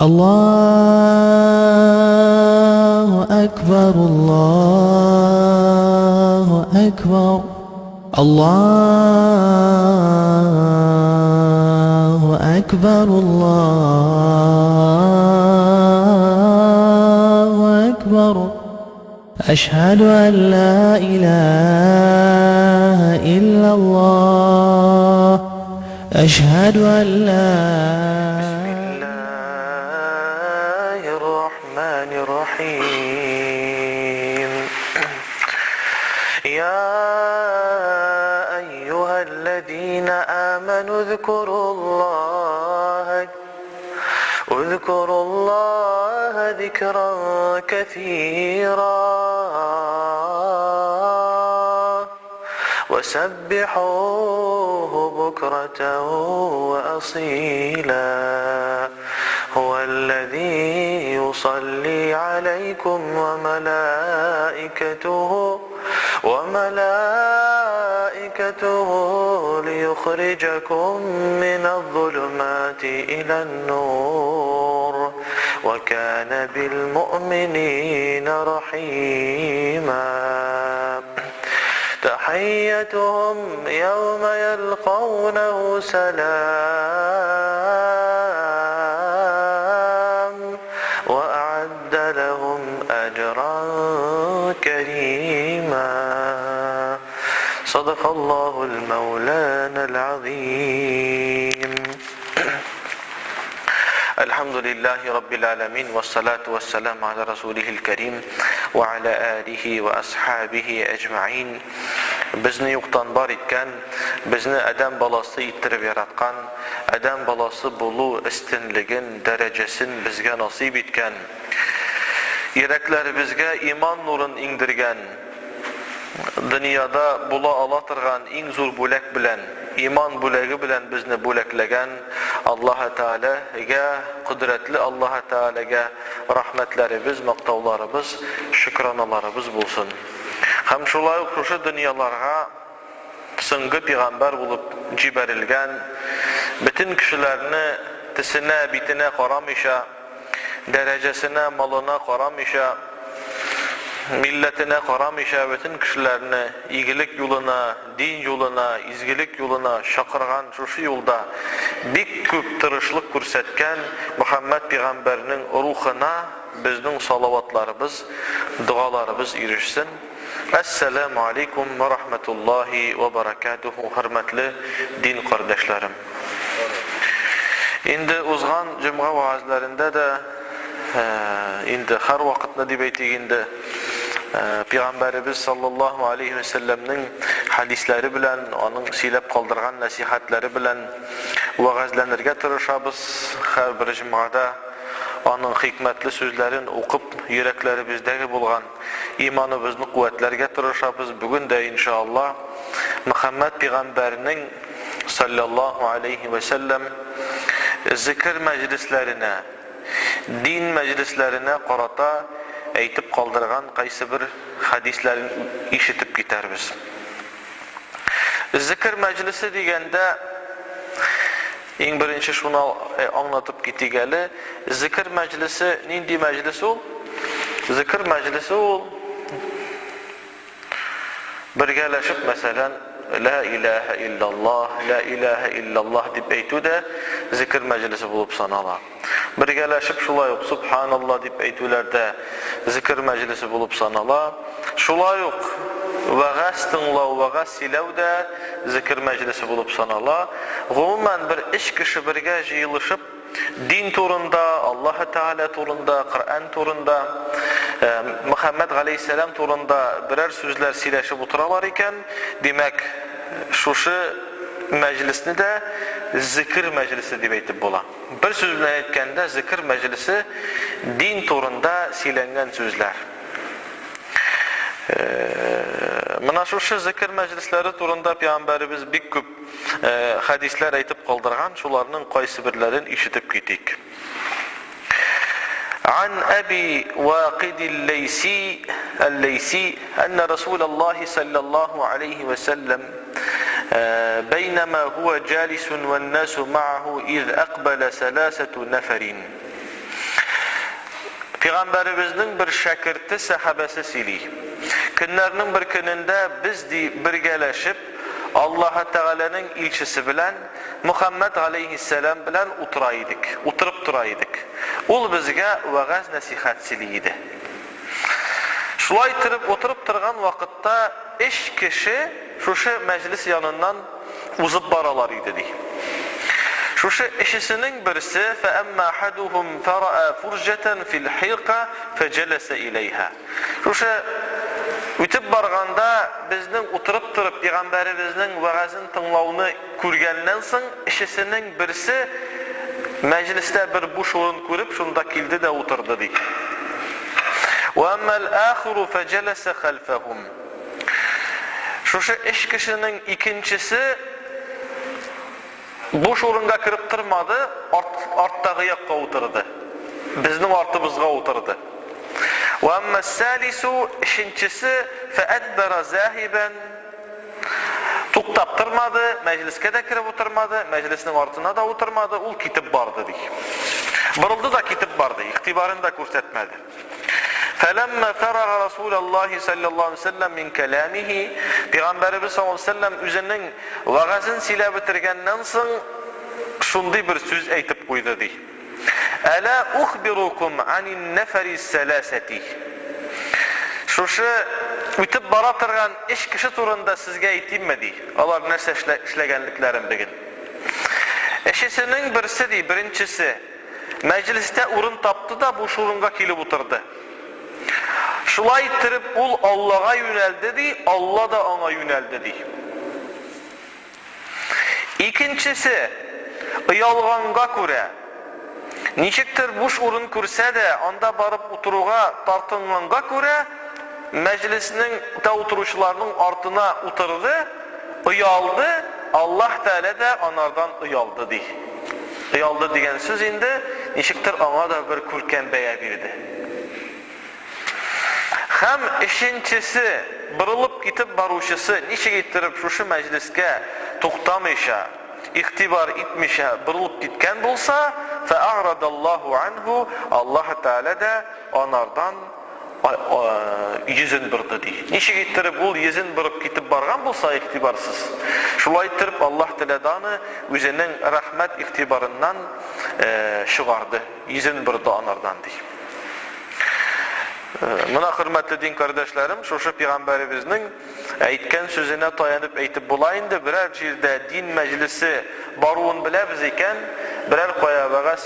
الله أكبر الله أكبر الله أكبر الله أكبر أشهد أن لا إله إلا الله أشهد أن لا الرحيم يا أيها الذين آمنوا اذكروا الله ذكرا كثيرا وسبحوه بكرة وأصيلا هو الذي يصلي عليكم وملائكته ليخرجكم من الظلمات إلى النور وكان بالمؤمنين رحيما تحيتهم يوم يلقونه سلام وأعد لهم أجرا كريما صدق الله المولانا العظيم الحمد لله رب العالمين والصلاة والسلام على رسوله الكريم وعلى آله وأصحابه أجمعين bizni yo'qdan bor etgan, bizni adam balası ittirib yaratgan, adam balası bulu istinligin, derecesin bizga nasip etgan, yüreklerimizge iman nurun indirgen, dünyada bula alatırgan en zor bulak bilen, iman bulagi bilen bizni bulaklagan Allah Teala'ga, kudretli Allah Teala'ga rahmetlerimiz, maqtavlarımız, şükranalarımız bulsun. Hem şulay okuşu dünyalarga sıngı peygamber bulup ciberilgen, bütün kişilerini tisine, bitine qaramışa, derecesine, malına qaramışa, milletine qaramışa, bütün kişilerini iyilik yoluna, din yoluna, izgilik yoluna şakırgan şu yolda bir köp tırışlık көрсеткен Muhammed peygamberinin ruhuna bizning salavatlarımız, dualarımız erişsin. Esselamu aleyküm ve rahmetullahi ve berekatuhu. Hürmetli din kardeşlerim. Indi uzgan cümğa vaazlarında da indi her vakitne deb aytiginde Peygamberimiz sallallahu aleyhi ve sellem'nin hadisleri bilen, onun silep kaldırgan nasihatleri bilen vaazlanırga tırışabız. Her bir cümğada onun hikmetli sözlerin okup yüreklerimizdeki bulgan imanımızı kuvvetlerge tırışabız. Bugün de inşallah Muhammed Peygamberinin sallallahu aleyhi ve sellem zikir meclislerine, din meclislerine qarata aytib qoldirgan qaysi bir hadislerin işitip gitarbiz. Zikir meclisi degende eng birinchi şunu anlatıp gitigeli, zikir meclisi nindi meclisi ol? Zikir meclisi ol birgeleşip mesela La ilahe illallah, la ilahe illallah deb aytuda zikir meclisi bulup sanala. Birgeleşip şulay yok subhanallah deb aytularda zikir meclisi bulup sanala. Şulay yok vağas tinglav, vağas silav da zikir meclisi bulup sanala. Umuman bir iş kişi birge jıyılışıp din turunda, Allah Teala turunda, Kur'an turunda, Muhammed Aleyhisselam turunda birer sözler sileşip oturalar iken, demek şuşu meclisini de zikir meclisi deb aytib bola. Bir söz bilen aytkanda zikir meclisi din turunda silengen sözler. Mana şuşu zikir meclisleri turunda Peygamberimiz bir köp hadisler aytib kaldırgan, şularının qaysı birlerin işitip gitik. عن أبي واقد الليثي أن رسول الله صلى الله عليه وسلم بينما هو جالس والناس معه إذ أقبل ثلاثة نفر Peygamberimizin bir şakirti sahabesi sili. Günlerinin bir gününde biz birgeleşip Allah Teala'nın ilçisi bilen Muhammed Aleyhisselam bilen oturup duraydık. Ol bizge vaaz nasihat siliydi. Şulay oturup turgan vakitte 5 kişi şu meclis yanından uzıp baralar idi. Şu eşisinin birisi فَأَمَّا حَدُهُمْ فَرَأَى فُرْجَةً فِي الْحِيقَ فَجَلَسَ إِلَيْهَا. Şu ütüp barganda bizning oturup turup Peygamberimizning vaazın tınlauını көргәннән соң eşisinin birisi mecliste bir boş orun görüp şunda kildi de oturdu di. وَأَمَّا الْآخِرُ فَجَلَسَ خَلْفَهُمْ. Şu eş kişinin ikincisi boş orunga kirip turmadı, arttagı yakka oturdu. Bizning artımızga oturdu. وَأَمَّا الثَّالِثُ üçüncüsü فَأَدْبَرَ زَاهِبًا. Tuktap turmadı, mecliske de kirip oturmadı, meclisinin artına da oturmadı, ul kitip bardı di. Bırıldı da kitip bardı, iktibarını da көрсетmedi. فَلَمَّا فَرَغَ رَسُولَ اللّٰهِ sallallahu aleyhi ve sellem min kelamihi. Peygamberimiz sallallahu aleyhi ve sellem üzerinin vaazın sile bitirgenden soň şunday bir söz aytıp koydu di. Ala ukhbirukum anin neferi selaseti. Şu ütüp bara turgan 3 kişi turunda sizge aytayım mı di. Onlar нәрсе işlegenliklerin bugün. Eşisinin birisi di, birincisi mecliste urun taptı da bu şurunga kilip oturdu. Şulay tirip ul Allah'a yöneldi di, Allah da ona yöneldi di. İkincisi ıyalganga köre nişiktir boş urun körse de anda barıp oturuğa tartınğanga köre meclisinin da oturuşlarının artına oturdu, ıyaldı, Allah Teala da onlardan ıyaldı di. Iyaldı degen söz indi nişiktir ona da bir kurken beye birdi. Hem işinçisi bırılıp gitip baruşısı nişe getirip şu mecliske toxtamışa, iktibar etmişe bırılıp gitken bulsa فَاَعْرَدَ اللّٰهُ عَنْهُ. Allah Teala da onlardan yüzün bırdı di. Nişe getirip ol yüzün bırıp gitip bargan bulsa iktibarsız. Şulay ettirip Allah Teala'dan özünün rahmet iktibarından çıkardı. Yüzün bırdı onlardan di. Mına hürmetli din kardeşlerim, şu Peygamberimizin aytgan sözüne tayanıp aytip bulayındı, birer jirde din meclisi baruun bilebіз eken, birer koyavağa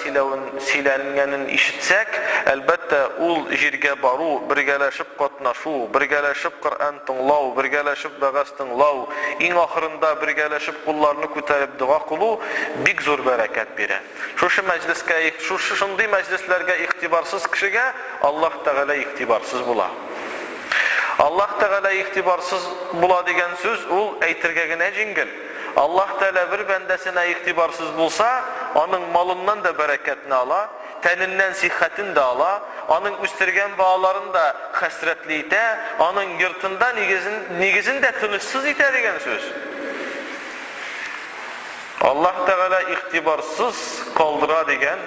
silengenin işitsek, elbette ul jirge baru, birgeleşip katnaşu, birgeleşip Kur'an tınlav, birgeleşip bağız tınlav, in ahırında birgeleşip kullarını küterip dua kulu, big zor bereket bire. Şu mecliske, şunday meclislerge iktibarsız kişige, Allah Teala iktibarsız bula. Allah Teala iktibarsız bula degen söz, ul aytırgegine jingil. Allah Teala bir bendesine iktibarsız bulsa, onun malından da bereketini ala, teninden sihatini de ala, onun üstürgen bağlarını da hasretli ite, onun yırtında nigizin de tınışsız ite degen söz. Allah Teala iktibarsız kaldıra degen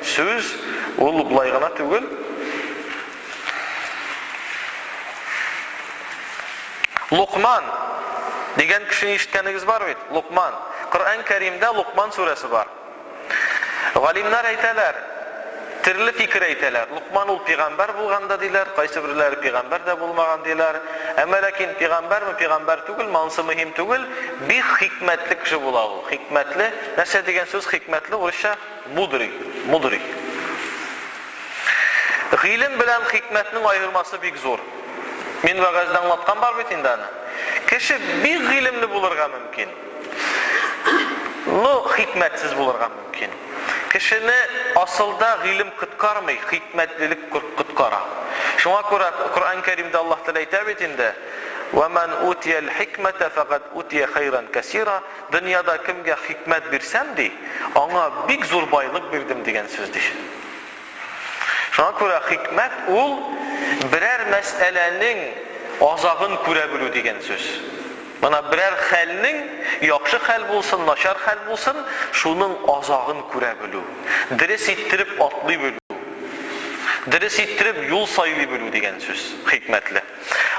söz, ul bulaygana tügül. Luqman degen kişini işitkeniniz var mıydı? Luqman. Kur'an-ı Kerim'de Luqman suresi var. Galimler ayteler, türlü fikir ayteler. Luqman ul peygamber bulganda diler, kaysı birleri peygamber de bulmagan diler. Ama lakin peygamber mi peygamber tügül, mansı mühim tügül, bir hikmetli kişi bulağı. Hikmetli, nese degen söz hikmetli, orışa mudri. Gilim bilen hikmetinin ayırması big zor. Men vaazda anlatkan var bitindani. Kişi bir gilimli bulurga mümkün. Lo hikmetsiz bulurga mümkün. Kişini asılda gilim kıtkarmay, hikmetlilik kıtkara. Şuna göre Kur'an-ı Kerim'de Allah Teala hitap etinde وَمَنْ اُوْتِيَ الْحِكْمَةَ فَقَدْ اُوْتِيَ خَيْرًا كَسِيرًا. Dünyada kimge hikmet birsem de ona big zor baylık birdim degen sözdür. Şuna göre hikmet ol birer meselenin azabın kürebilü degen söz. Bana birer halinin yaxşı hal bulsun, naşar hal bulsun, şunun azabın kürebilü. Dres ittirip atlı bölü. Dürüst ettirip yol sayılı bölü degen söz, hikmetli.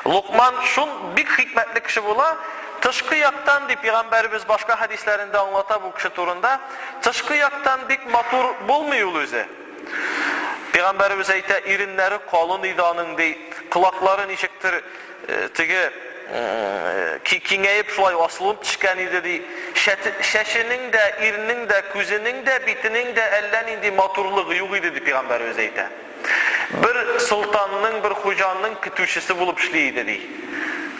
Luqman şun bir hikmetli kişi bola, tışkı yaktan deyip Peygamberimiz başka hadislerinde anlata bu kişi turunda, tışkı yaktan dik matur bulmuyor özü. Peygamberimiz ayta irinleri kalın idanın dey, kulakların işiktir, tigi kingayip şulay asılıp çıkan idi dey, şeşinin de, irinin de, küzünün de, bitinin de ellen indi maturluğu yok idi Peygamberimiz ayta. Bir sultanın, bir hocanın kütüşüsü bulup işleydi dey.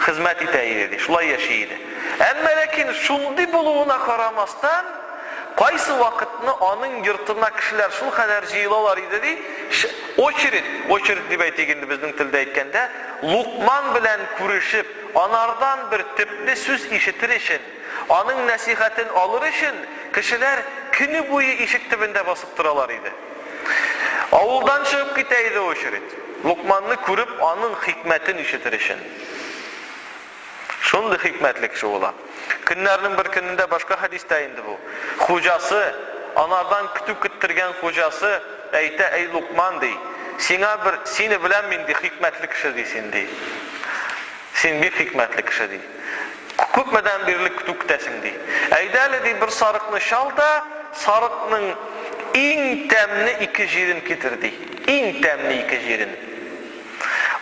Hizmet eteydi dey, şulay yaşaydı. Ama lakin şundi buluğuna karamastan qaysı vakitini onun yırtına kişiler şul kadar jıyılalar idi dey. Oçerit deb aytganda bizning tilda aytganda, Luqman bilan kuruşup, anardan bir tipli söz işitir için, onun nasihatini alır için kişiler günü boyu eshik tibinde basıp turalar idi. Avuldan çıkıp giteydi oçerit. Luqmanni ko'rib, onun hikmetini işitir için. Şunday hikmetli kişi ola. Günlerinin bir gününde başka hadiste indi bu. Hocası, anardan kütüp gittirgen hocası ayta ey Luqman dey. Seni bilen men dey hikmetli kişi deysin dey. Sen bir hikmetli kişi dey. Köpmeden birlik kütüp gitesin dey. Aydali dey bir sarıkны şal da sarıkның en temni iki jirin getir dey. En temni iki jirin.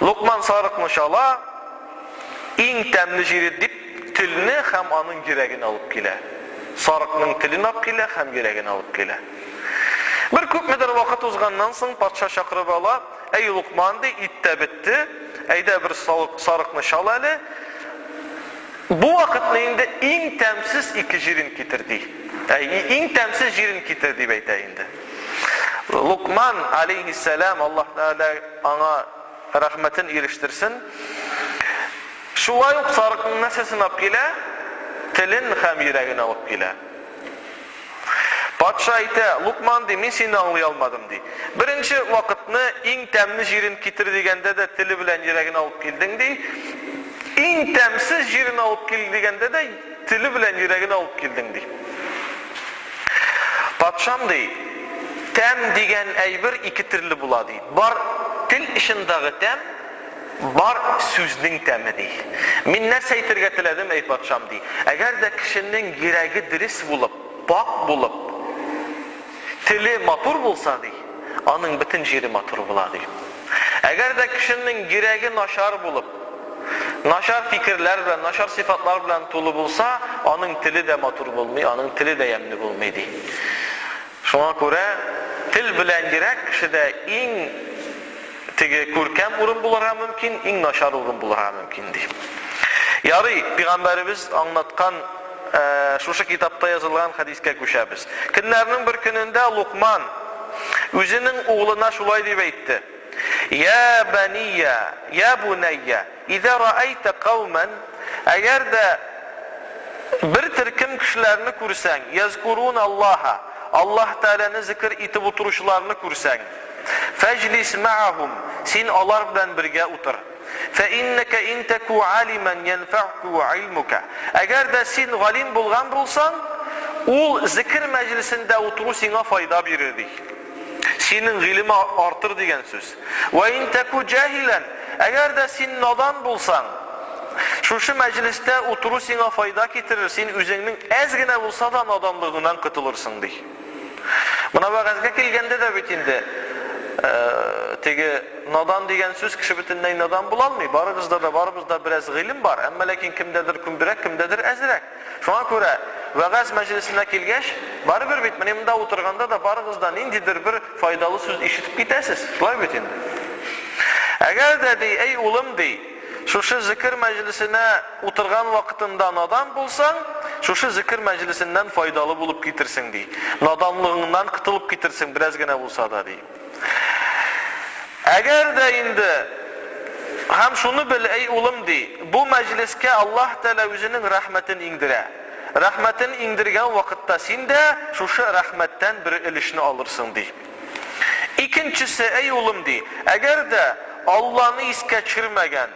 Luqman sarıkны şala en temni jiri deyip tilini hem onun yüreğini alıp kele. Sarıkның tilini alıp kele hem yüreğini alıp kele. Bir köpmeden vakit uzgandan soň patşa çakırıp ala, ey Luqman dey, itte bitti. Ayda bir sarıkны şal ali. Bu vakitinde en temsiz iki jirin getirdi. En temsiz jirin getirdi beyteyinde. Luqman aleyhisselam, Allah Teala ana rahmetin eriştirsin. Şulay uq sarıkның nesesini alıp kele, tilin hem yüreğini alıp kele. Patşa ayta, Luqman dey, men seni anlay almadım dey. Birinci vakitni en temli jirin getir degende de tili bilen yüreğini alıp keldin dey. En temsiz jirini alıp keldin degende de tili bilen yüreğini alıp keldin dey. Patşam dey, tem degen aybir iki türlü bula dey. Bar til işindagi tem, bar sözning temi dey. Men nerse aytırga tiledim ey patşam dey. Agar da kişinin yüreği diris bulup, pak bulup, tili matur bulsa dey, onun bütün jiri matur bula dey. Agar da kişinin yüreği naşar bulup, naşar fikirler bilen, naşar sıfatlar bilen tolu bulsa, onun tili de matur bulmay, onun tili de yemli bulmay dey. Şuna göre til bilen yürek kişide en körkem urun bulara mümkün, en naşar urun bulara mümkün dey. Yarı Peygamberimiz anlatkan şu kitapta yazılan hadiske köşebiz. Günlerinin bir gününde Luqman özünün oğluna şulay deyip aytdı. Ya baniye, ya bunayye, iza ra'ayta qawman, eğer de bir türküm kişilerini görsen, yazkurun Allah'a, Allah Teala'nı zikir etip oturuşlarını görsen, feclis ma'ahum, sen onlar bilen birge otur. فَإِنَّكَ اِنْ تَكُوا عَالِمًا يَنْفَعْكُوا عِلْمُكَ. Eğer de sen galim bulgan bulsan, o zikir meclisinde oturu sana fayda verir. Senin ilmi artır degen söz. وَاِنْ تَكُوا جَاهِلًا. Eğer de sen nadan bulsan, şu mecliste oturu sana fayda getirir. Sen üzerinin ezgine bulsa da nadanlığından kıtılırsın dey. Buna bagazga kelgende de bitindi. Tegi nadan degen söz kişi bütünlüğü nadan bulalmay. Barımızda biraz ilim var. Ama lakin kimdedir kümbürek, kimdedir ezirek. Şuna göre vagaz meclisine kelgeç, bari bir bit. Benim de oturganda da barımızdan indidir bir faydalı söz işitip gitesiz. Şulay bitindi. Eğer de dey, ey ulum dey, şu zikir meclisine oturgan vakitinde nadan bulsan, şu zikir meclisinden faydalı bulup getirsin dey. Nadanlığından kıtılıp getirsin biraz gene bulsa da dey. Eğer de indi hem şunu bil ey ulum dey, bu mecliske Allah Teala özünün rahmetini indire. Rahmetini indirgen vakitte sen de şu rahmetten bir ilişini alırsın dey. İkincisi ey ulum dey, eğer de Allah'ını iske çirmegen,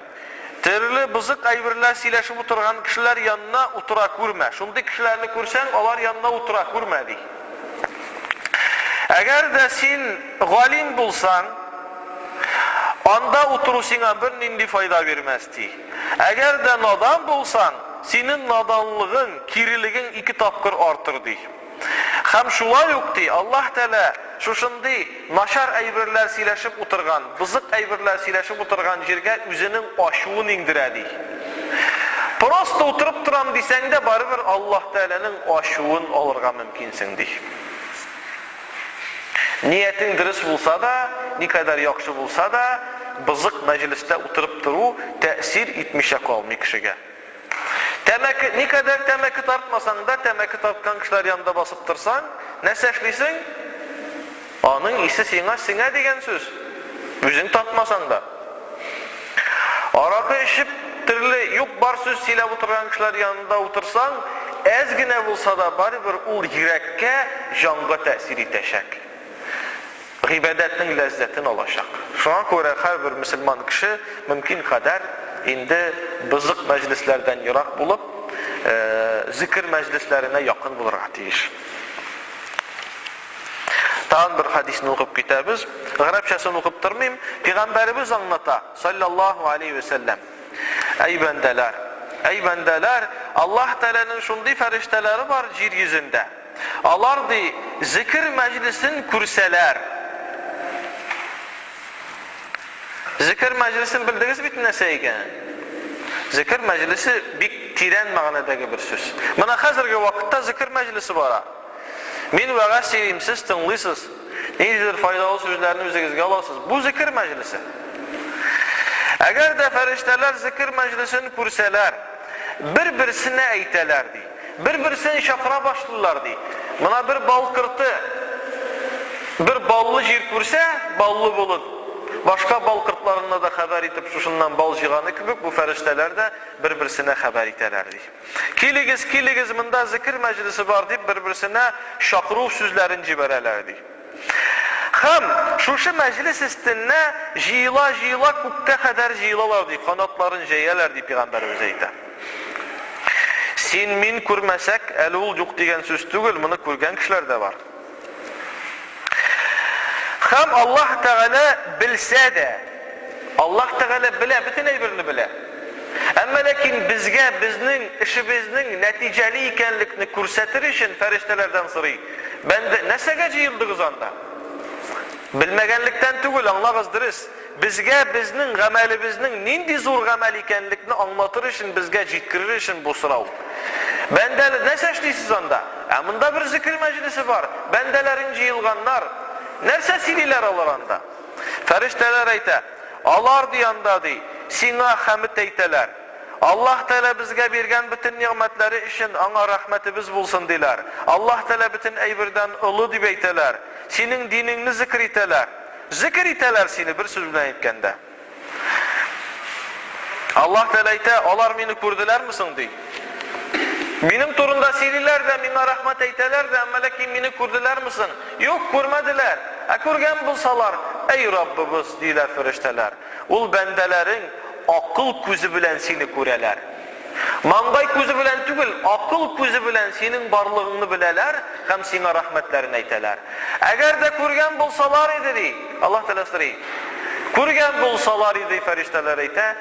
terli bızık aybirler sileşip oturgan kişiler yanına otura kurma. Şundi kişilerini kursan, onlar yanına otura kurma dey. Eğer de sen galim bulsan, anda oturup sana bir nindi fayda vermezdi. Eğer de nadan bulsan, senin nadanlığın, kiriligin 2 tapkır artırdı. Hem şulay yoktu, Allah Teala şuşunday naşar aybirler sileşip oturgan, bızık aybirler sileşip oturgan jirge üzünün aşuğunu indiredi. Prosta oturup duram desen de baribir Allah Teala'nın aşuğun alırga mümkünsin dey. Niyetin dürüst bulsa da, ne kadar yaxşı bulsa da, bızık mecliste oturup duru tesir etmişe kalmıyor kişiye. Ne kadar temeki tartmasan da, temeki tartkan kişiler yanında basıp dursan, ne seçlisin? Onun isi sine degen söz. Üzün tartmasan da. Arakı işip türlü yok bar söz sile oturan kişiler yanında otursan, ezgine bulsa da bari bir ul yürekke janga tesir etecek. Gıybedetinin lezzetini alacak. Şuna göre her bir Müslüman kişi mümkün kadar indi bızık meclislerden yırak bulup zikir meclislerine yakın buluraq deyir. Tağın bir hadisini okup kitabız. Arapçasını okup durmayayım. Peygamberimiz anlata sallallahu aleyhi ve sellem. Ey bendeler, Allah Teala'nın şunday ferişteleri var yeryüzünde. Alar di zikir meclisin kurseler. Zikir meclisin bildiğiniz bitmese eken. Zikir meclisi bir tiren mağanadaki bir söz. Bana hazırki vakitte zikir meclisi var. Men vaga söyleyeyim, siz tınlısınız. Neydir faydalı sözlerini üzerinizge alasınız. Bu zikir meclisi. Eğer de ferişteler zikir meclisini kurseler, bir-birisine eytelerdi. Bir-birisini şakıra başlarlardı. Buna bir bal kırtı, bir ballı jir kurse, ballı bulun. Başka bal kırtlarına da haber etip şuşundan bal jığanı kübük, bu ferişteler de bir-birisine haber etelerdi. Kiligiz mında zikir meclisi var deyip bir-birisine şakruh sözlerini ciberelerdi. Hem şuşu meclis istinne jiyla kukka kadar jiyilalar deyip, kanatların jeyeler deyip Peygamberimiz eyter. Sen min kurmasak, elul yok degen söz tügül, bunu kurgan kişiler de var. Hem Allah Teala bilse de, Allah Teala bile, bütün eybirini bile. Ama lakin bizge, bizning işimizning neticeli ikenlikni kursetir için feriştelerden sırayı. Ben de nesege jiyildığız anda? Bilmegenlikten tügül anlağızdırız. Bizge bizning gamelimizning nindi zor gamel ikenlikni anlatır için, bizge jitkirir için bu sırav. Bende ne seçtiysiz anda? Amında bir zikir meclisi var. Bendelerin jiyilganlar, nerse sililer alır anda. Ferişteler eyte, alar diyanda dey, sina hamid eyteler. Allah Teala bizge bergen bütün nimetleri için ana rahmetimiz bulsun diler. Allah Teala bütün eybirden ılı dip eyteler. Senin dinini zikir eteler. Zikir eteler seni bir söz bilen etkende. Allah Teala eyte, alar beni kurdular mısın dey. Benim turunda sililer de bana rahmet eyteler de ama lakin beni kurdular mısın? Yok kurmadılar. Kurgan bulsalar, ey Rabbimiz diler ferişteler. Ul bendelerin akıl közü bilen seni kureler. Mangay közü bilen tügül, akıl közü bilen senin barlığını bileler, hem sana rahmetlerini eyteler. Eğer de kurgan bulsalar idi, Allah Teala sırayı, kurgan bulsalar idi ferişteler eyte,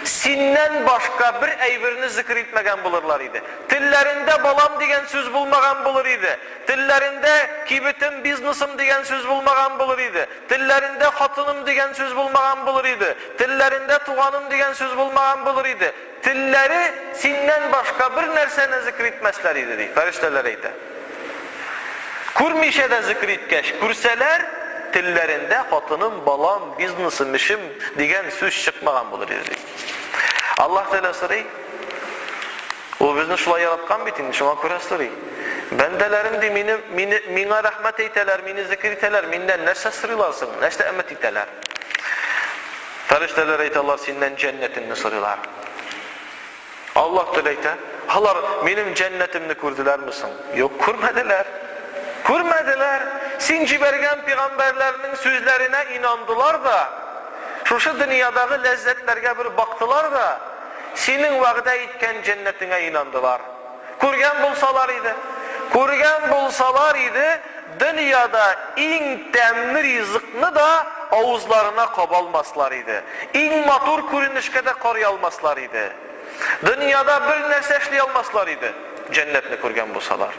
sinden başka bir eybirini zikir etmegen bulurlar idi. Tillerinde balam degen söz bulmagan bulur idi. Tillerinde kibitim biznesim degen söz bulmagan bulur idi. Tillerinde hatınım degen söz bulmagan bulur idi. Tillerinde tuğanım degen söz bulmagan bulur idi. Tilleri sinden başka bir nersene zikir etmezler idi. Ferişteler eydi. Kurmişe de zikir etkeş. Kurseler tillerinde hatınım, balam, biznesim, işim degen söz çıkmagan bulur idi. Allah Teala sırayı, o bizni şulay yaratkan bitin, şuna göre sırayı. Bendelerim de mina rahmet eyteler, mini zikir eyteler, minden nerse sırılarsın, nerse emet eyteler. Ferişteler eyteler, senden cennetini sırılar. Allah Teala eyte, halar benim cennetimni kurdular mısın? Yok, kurmadılar. Kurmadılar. Sen cibergen peygamberlerinin sözlerine inandılar da, şu dünyadaki lezzetlerge bir baktılar da, senin vaxta etken cennetine inandılar. Kurgan bulsalar idi. Kurgan bulsalar idi, dünyada en temli rızıkını da avuzlarına kabalmaslar idi. En matur көрінішке de qarıya almaslar idi. Dünyada bir нәрсе эшлей almaslar idi. Cennetni көрген болсалар.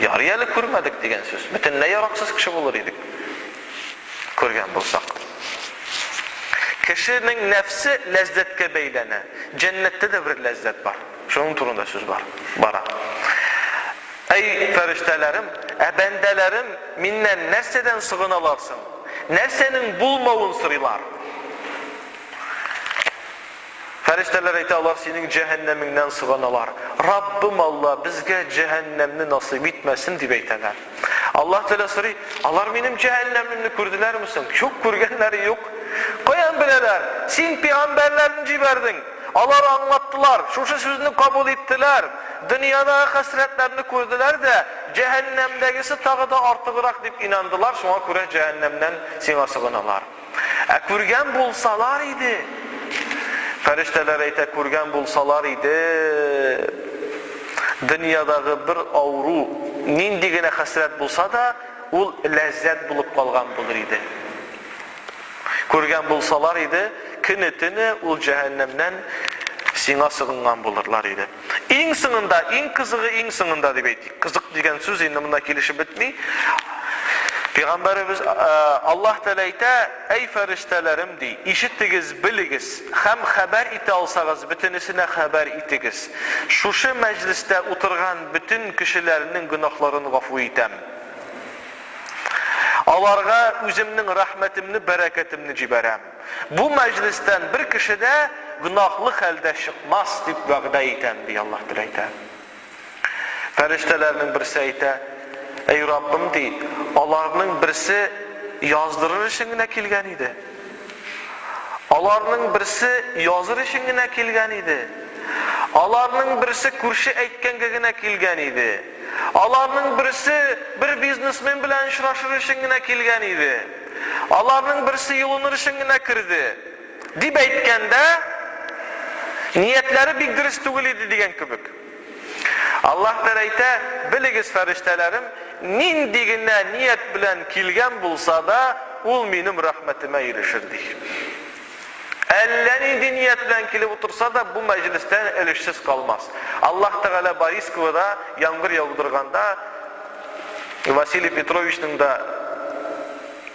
Yarıyalı көрмедік деген сөз. Бүтін yaraqsız kişi bulur idik. Көрген болсақ. Kişinin nefsi lezzetke beylene. Cennette de bir lezzet var. Şunun turunda söz var. Bara. Ey feriştelerim, bendelerim, minnen nerseden sığınalarsın. Nersenin bulmavun sırılar. Ferişteler aytalar senin cehenneminden sığınalar. Rabbim Allah bizge cehennemni nasip etmesin diye aytalar. Allah Teala soruyor, "Alar benim cehennemimi gördüler misin?" Yok, görgenleri yok. Koyan bileler, sen peygamberlerini ciberdin. Alar anlattılar, şu sözünü kabul ettiler. Dünyada hasretlerini gördüler de cehennemdegisi tağı da artığırak deyip inandılar. Şuna göre cehennemden sana sığınalar. Görgen bulsalar idi. Ferişteler ayta görgen bulsalar idi. Dünyadagi bir avru nindigine hasret bulsa da ol lezzet bulup kalgan bulur idi. Görgen bulsalar idi, kınetini ol cehennemden sana sığıngan bulurlar idi. En sığında, en kızığı en sığında deb aytdik. Kızık degen söz endi bunda kelişip bitmey. Peygamberimiz Allah Teala ayta, "Ey feriştelerim dey, işittigiz, biligiz, hem haber ite alsağız, bitinisine haber itigiz. Şuşu mecliste oturgan bütün kişilerinin günahlarını gafu etem. Alarga özümnin rahmetimni, bereketimni ciberem. Bu meclisten bir kişi de günahlı halde çıkmaz deyip vəqdə etem" diye Allah Teala ayta. Feriştelerinin birisi ayta, "Ey Rabbim dey, alarının birisi yazdırır işine kelgen idi. Alarının birisi yazır işine kelgen idi. Alarının birisi kurşu aytgangigine kelgen idi. Alarının birisi bir biznesmen bilen işraşır işine kelgen idi. Alarının birisi yolunur işine kirdi." Dip aytkanda niyetleri bir dürüst tugul idi degen kübük. Allah Teala ayta, "Biligiz feriştelerim, nindigine niyet bilen kelgen bulsa da ol benim rahmetime erişir" deyir. Elleni niyet bilen kelip otursa da bu meclisten erişsiz kalmaz. Allah Teala Bariskiva'da yağmur yağdırganda Vasiliy Petrovich'nin de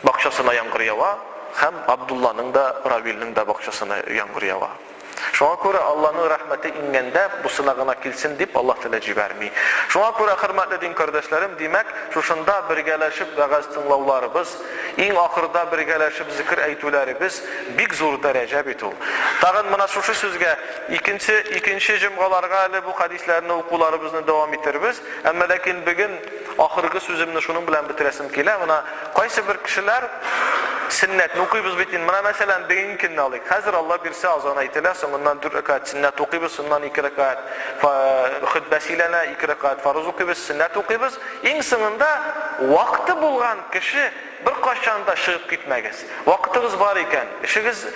bakçasına yağmur yağar, hem Abdullah'nın da Rabil'nin de bakçasına yağmur yağar. Şuna göre Allah'ın rahmeti ingende bu sınavına kilsin deyip Allah Teala cibermey. Şuna göre hürmetli din kardeşlerim, demek şuşunda birgeleşip vəğəz tınlavlarımız, en ahırda birgeleşip zikir eytülerimiz bik zor derece bitul. Tağın buna şuşu sözge ikinci cümgalarga bu hadislerini okularımızı devam ettiririz. Ama lakin bugün ahırgı sözümünü şunun bilen bitiresim kele. Buna qaysı bir kişiler sünnetni okuyubuz bitin. Buna mesela bugünkini alayım. Hazır Allah birisi azan aytiler, sonundan 4 rekat sünnet okuyubuz, sonundan 2 rekat hutbesiyle 2 rekat farz okuyubuz, sünnet okuyubuz. En sonunda vakti bulgan kişi bir qaşanda шығып gitmegiz. Vaktiniz var iken, işiniz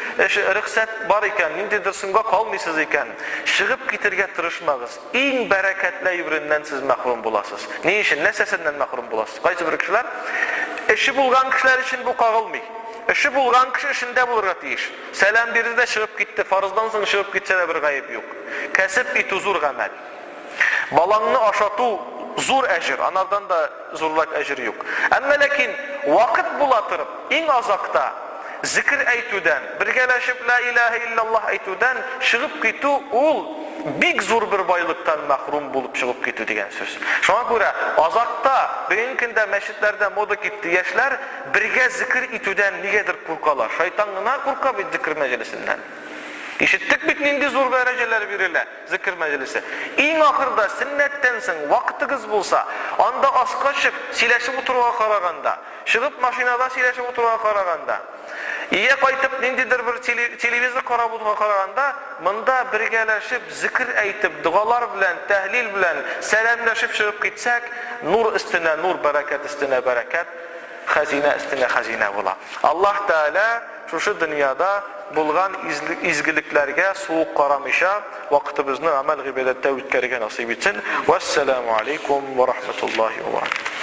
rıxsat var iken, nindidir sunga kalmaysız iken, шығып gitirge tırışmağız. En bereketli ömründen siz mahrum bulasınız. Ne işin, ne sesinden mahrum bulasınız? Qaysı bir kişiler? İşi bulgan kişiler için bu qağılmay. İşi bulgan kişi işinde bulurga deyiş. Selam biri de шығып gitti, farzdan soň шығып gitse de bir gayip yok. Kesip itu zur gamel. Balanını aşatu zor ecir, anardan da zorlak ecir yok. Ama lakin vakit bulatırıp en azakta zikir eytüden, birgeleşip la ilahe illallah eytüden шығып gitu ol bik zor bir baylıktan mahrum bulup шығып gitu degen söz. Şuna göre azakta bugünkünde meşritlerde moda gitti yaşlar birge zikir etüden nigedir kurkalar. Şeytanına kurka bir zikir meclisinden. İşittik bitnindi zor dereceler biriyle zikir meclisi. En ahırda sünnettensin vaktiniz bulsa, anda asqa çık, sileşip oturuğa qaraganda, шығып maşinada sileşip oturuğa qaraganda, iye qaytıp nindidir bir televizor qarab oturuğa qaraganda, mında birgeleşip zikir eytip, dualar bilen, tehlil bilen, selamlaşıp шығып gitsek, nur üstüne nur, bereket üstüne bereket, hazine üstüne hazine bula. Allah Teala şuşu dünyada bulğan izgiliklərə soğuq qaramışa vaxtımızı əməl ibadətdə ütkərgə nasib etsin. Vəssalamu aleykum və rahmetullahi və barakatuhu.